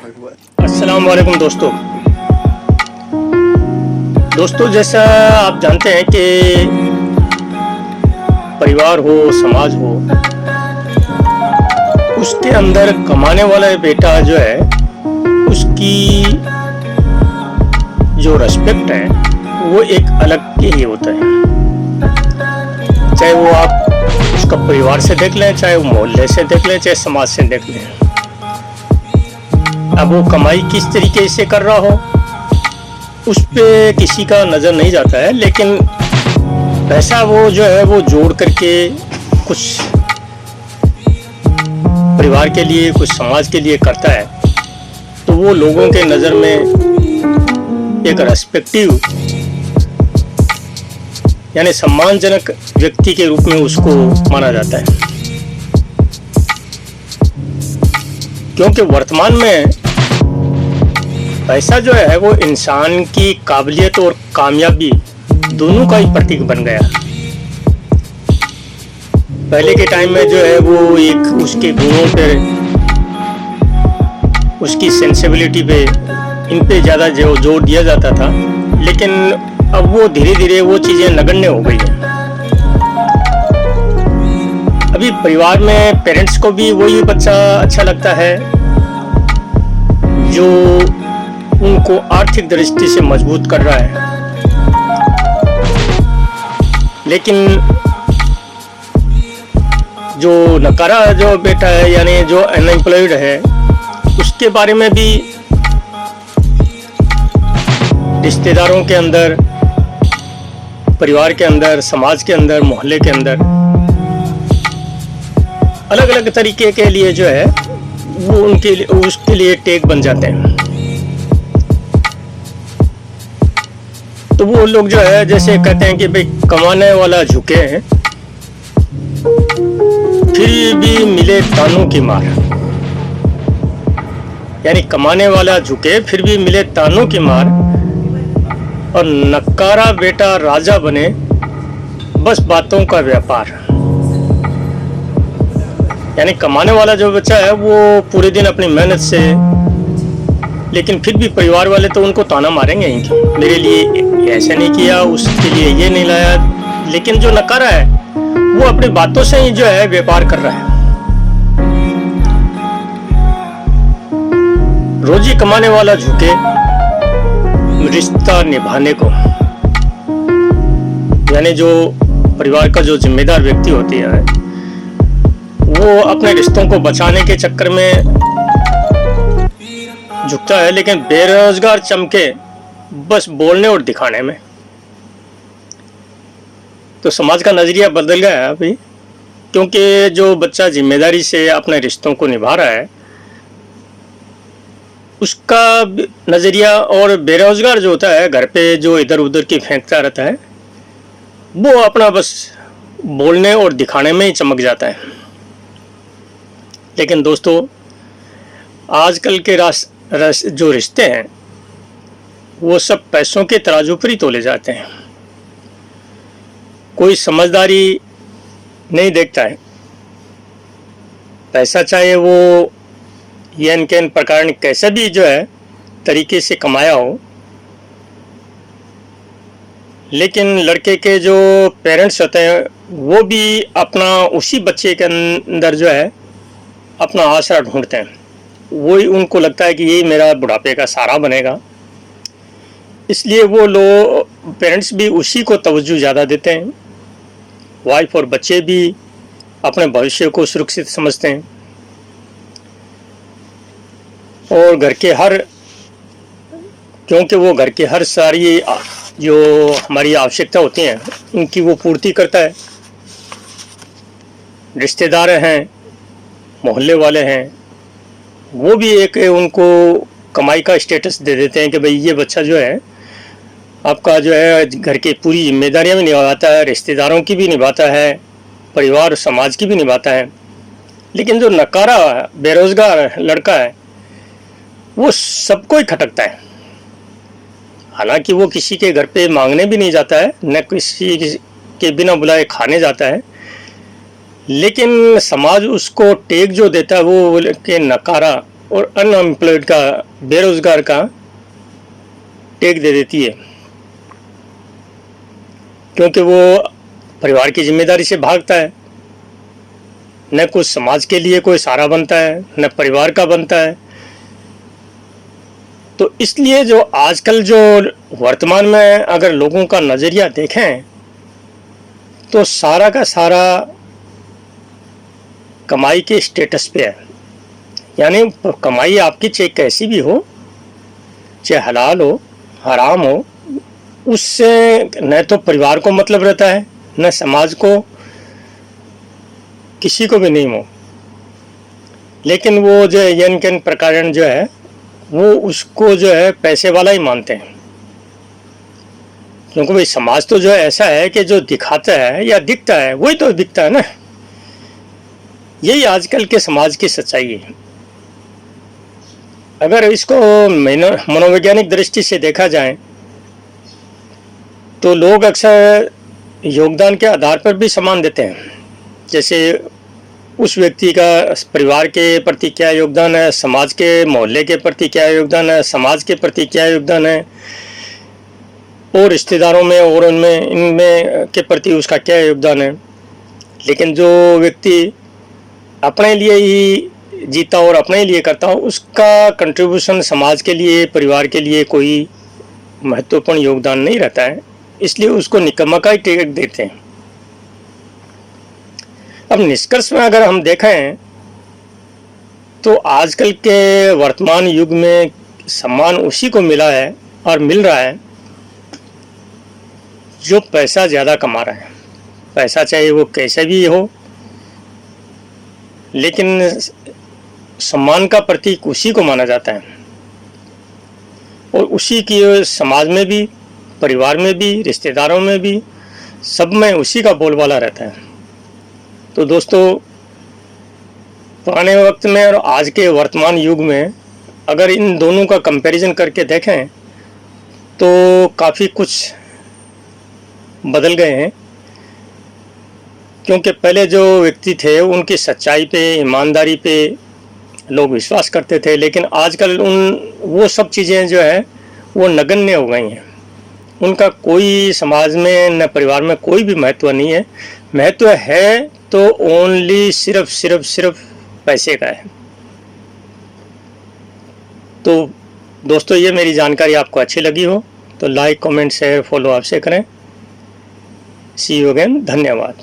अस्सलाम वालेकुम दोस्तों, जैसा आप जानते हैं कि परिवार हो, समाज हो, उसके अंदर कमाने वाला बेटा जो है उसकी जो रिस्पेक्ट है वो एक अलग ही होता है। चाहे वो आप उसका परिवार से देख लें, चाहे वो मोहल्ले से देख लें, चाहे समाज से देख लें। अब वो कमाई किस तरीके से कर रहा हो उस पे किसी का नज़र नहीं जाता है, लेकिन पैसा वो जो है वो जोड़ करके कुछ परिवार के लिए, कुछ समाज के लिए करता है तो वो लोगों के नज़र में एक रेस्पेक्टिव यानी सम्मानजनक व्यक्ति के रूप में उसको माना जाता है। क्योंकि वर्तमान में पैसा जो है वो इंसान की काबिलियत और कामयाबी दोनों का ही प्रतीक बन गया। पहले के टाइम में जो है वो एक उसके गुणों पे, उसकी सेंसिबिलिटी पे, इन पे ज़्यादा जो जोर दिया जाता था, लेकिन अब वो धीरे धीरे वो चीज़ें नगण्य हो गई हैं। अभी परिवार में पेरेंट्स को भी वही बच्चा अच्छा लगता है जो उनको आर्थिक दृष्टि से मजबूत कर रहा है, लेकिन जो नकारा जो बेटा है यानी जो अनएम्प्लॉयड है उसके बारे में भी रिश्तेदारों के अंदर, परिवार के अंदर, समाज के अंदर, मोहल्ले के अंदर अलग अलग तरीके के लिए जो है वो उनके लिए, उसके लिए टेक बन जाते हैं। तो वो लोग जो है जैसे कहते हैं कि भाई कमाने वाला झुके हैं फिर भी मिले तानों की मार, यानी कमाने वाला झुके फिर भी मिले तानों की मार, और नकारा बेटा राजा बने बस बातों का व्यापार। यानी कमाने वाला जो बच्चा है वो पूरे दिन अपनी मेहनत से, लेकिन फिर भी परिवार वाले तो उनको ताना मारेंगे ही, मेरे लिए ऐसा नहीं किया, उसके लिए ये नहीं लाया। लेकिन जो नकारा है वो अपनी बातों से ही जो है व्यापार कर रहा है। रोजी कमाने वाला झुके रिश्ता निभाने को, यानी जो परिवार का जो जिम्मेदार व्यक्ति होती है वो अपने रिश्तों को बचाने के चक्कर में झुकता है, लेकिन बेरोजगार चमके बस बोलने और दिखाने में। तो समाज का नजरिया बदल गया है अभी, क्योंकि जो बच्चा जिम्मेदारी से अपने रिश्तों को निभा रहा है उसका नजरिया, और बेरोजगार जो होता है घर पे जो इधर उधर की फेंकता रहता है वो अपना बस बोलने और दिखाने में ही चमक जाता है। लेकिन दोस्तों आजकल के जो रिश्ते हैं वो सब पैसों के तराजू पर ही तोले जाते हैं। कोई समझदारी नहीं देखता है। पैसा चाहे वो यन के प्रकार कैसे भी जो है तरीके से कमाया हो, लेकिन लड़के के जो पेरेंट्स होते हैं वो भी अपना उसी बच्चे के अंदर जो है अपना आसरा ढूंढते हैं। वही उनको लगता है कि यही मेरा बुढ़ापे का सहारा बनेगा, इसलिए वो लोग पेरेंट्स भी उसी को तवज्जो ज़्यादा देते हैं। वाइफ और बच्चे भी अपने भविष्य को सुरक्षित समझते हैं, और घर के हर, क्योंकि वो घर के हर सारी जो हमारी आवश्यकता होती हैं उनकी वो पूर्ति करता है। रिश्तेदार हैं, मोहल्ले वाले हैं, वो भी एक उनको कमाई का स्टेटस दे देते हैं कि भाई ये बच्चा जो है आपका जो है घर की पूरी जिम्मेदारियां भी निभाता है, रिश्तेदारों की भी निभाता है, परिवार और समाज की भी निभाता है। लेकिन जो नकारा बेरोजगार लड़का है वो सबको ही खटकता है। हालांकि वो किसी के घर पे मांगने भी नहीं जाता है, न किसी के बिना बुलाए खाने जाता है, लेकिन समाज उसको टेक जो देता है वो के नकारा और अनएम्प्लॉयड का, बेरोजगार का टेक दे देती है, क्योंकि वो परिवार की जिम्मेदारी से भागता है, न कुछ समाज के लिए कोई सहारा बनता है, न परिवार का बनता है। तो इसलिए जो आजकल जो वर्तमान में अगर लोगों का नज़रिया देखें तो सारा का सारा कमाई के स्टेटस पे है। यानी कमाई आपकी चाहे कैसी भी हो, चाहे हलाल हो हराम हो, उससे न तो परिवार को मतलब रहता है, न समाज को, किसी को भी नहीं हो। लेकिन वो जो यन के प्रकार जो है वो उसको जो है पैसे वाला ही मानते हैं, क्योंकि भाई समाज तो जो है ऐसा है कि जो दिखाता है या दिखता है वही तो दिखता है ना। यही आजकल के समाज की सच्चाई है। अगर इसको मनोवैज्ञानिक दृष्टि से देखा जाए तो लोग अक्सर योगदान के आधार पर भी सम्मान देते हैं। जैसे उस व्यक्ति का परिवार के प्रति क्या योगदान है, समाज के मोहल्ले के प्रति क्या योगदान है, समाज के प्रति क्या योगदान है, और रिश्तेदारों में और उनमें इनमें के प्रति उसका क्या योगदान है। लेकिन जो व्यक्ति अपने लिए ही जीता और अपने लिए करता हो, उसका कंट्रीब्यूशन समाज के लिए, परिवार के लिए कोई महत्वपूर्ण योगदान नहीं रहता है, इसलिए उसको निकम्मा का ही टिकट देते हैं। अब निष्कर्ष में अगर हम देखें तो आजकल के वर्तमान युग में सम्मान उसी को मिला है और मिल रहा है जो पैसा ज़्यादा कमा रहा है। पैसा चाहे वो कैसे भी हो, लेकिन सम्मान का प्रतीक उसी को माना जाता है, और उसी की समाज में भी, परिवार में भी, रिश्तेदारों में भी, सब में उसी का बोलबाला रहता है। तो दोस्तों, पुराने वक्त में और आज के वर्तमान युग में अगर इन दोनों का कंपैरिजन करके देखें तो काफ़ी कुछ बदल गए हैं। क्योंकि पहले जो व्यक्ति थे उनकी सच्चाई पे, ईमानदारी पे लोग विश्वास करते थे, लेकिन आजकल वो सब चीज़ें जो है वो नगण्य हो गई हैं। उनका कोई समाज में न परिवार में कोई भी महत्व नहीं है। महत्व है तो ओनली सिर्फ पैसे का है। तो दोस्तों, ये मेरी जानकारी आपको अच्छी लगी हो तो लाइक, कमेंट, शेयर, फॉलो आपसे करें। सी यू अगेन। धन्यवाद।